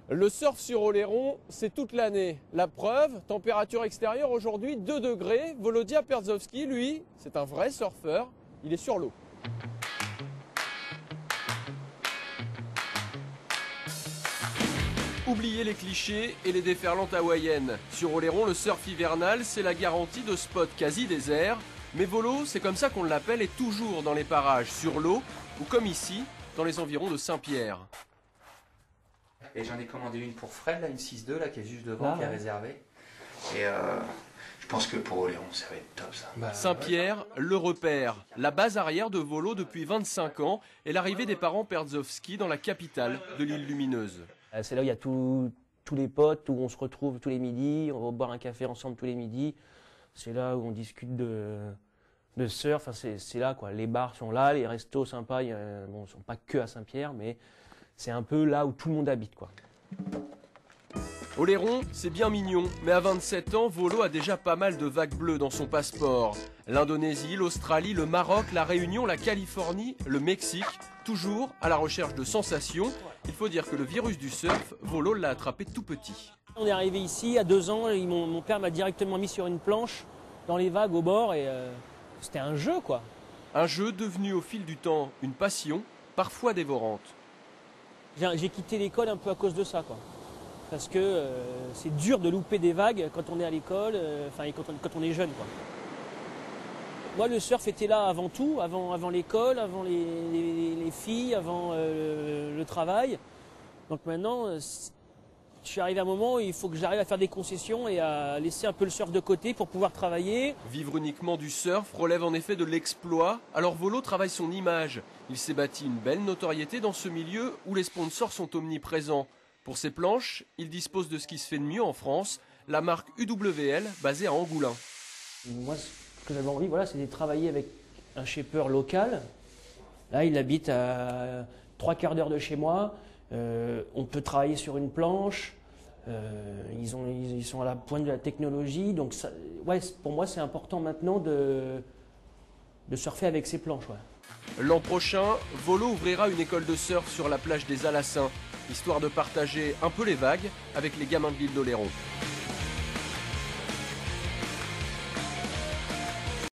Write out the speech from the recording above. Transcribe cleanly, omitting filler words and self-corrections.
Le surf sur Oléron, c'est toute l'année. La preuve, température extérieure aujourd'hui 2 degrés. Volodya Perzovski, lui, c'est un vrai surfeur. Il est sur l'eau. Oubliez les clichés et les déferlantes hawaïennes. Sur Oléron, le surf hivernal, c'est la garantie de spots quasi déserts. Mais Volo, c'est comme ça qu'on l'appelle, est toujours dans les parages, sur l'eau, ou comme ici, dans les environs de Saint-Pierre. Et j'en ai commandé une pour Fred, là, une 6.2 là, qui est juste devant, qui est réservée. Et je pense que pour Oléron, ça va être top ça. Saint-Pierre, le repère, la base arrière de Volo depuis 25 ans et l'arrivée des parents Perzovski dans la capitale de l'île lumineuse. C'est là où il y a tous les potes, où on se retrouve tous les midis, on va boire un café ensemble tous les midis. C'est là où on discute de surf, enfin, c'est là quoi. Les bars sont là, les restos sympas, bon, ils ne sont pas que à Saint-Pierre, mais c'est un peu là où tout le monde habite quoi. Oléron, c'est bien mignon, mais à 27 ans, Volo a déjà pas mal de vagues bleues dans son passeport. L'Indonésie, l'Australie, le Maroc, la Réunion, la Californie, le Mexique, toujours à la recherche de sensations. Il faut dire que le virus du surf, Volo l'a attrapé tout petit. On est arrivé ici à 2 ans, et mon père m'a directement mis sur une planche dans les vagues au bord et c'était un jeu quoi. Un jeu devenu au fil du temps une passion, parfois dévorante. J'ai quitté l'école un peu à cause de ça quoi. Parce que c'est dur de louper des vagues quand on est à l'école, et quand on est jeune quoi. Moi le surf était là avant tout, avant l'école, avant les filles, avant le travail. Donc maintenant, je suis arrivé à un moment où il faut que j'arrive à faire des concessions et à laisser un peu le surf de côté pour pouvoir travailler. Vivre uniquement du surf relève en effet de l'exploit, alors Volo travaille son image. Il s'est bâti une belle notoriété dans ce milieu où les sponsors sont omniprésents. Pour ses planches, il dispose de ce qui se fait de mieux en France, la marque UWL basée à Angoulins. Moi, ce que j'avais envie, voilà, c'est de travailler avec un shaper local. Là, il habite à 3/4 d'heure de chez moi. On peut travailler sur une planche. Ils sont à la pointe de la technologie. Donc, ça, ouais, pour moi, c'est important maintenant de surfer avec ces planches. Ouais. L'an prochain, Volo ouvrira une école de surf sur la plage des Alassins, histoire de partager un peu les vagues avec les gamins de l'île d'Oléron.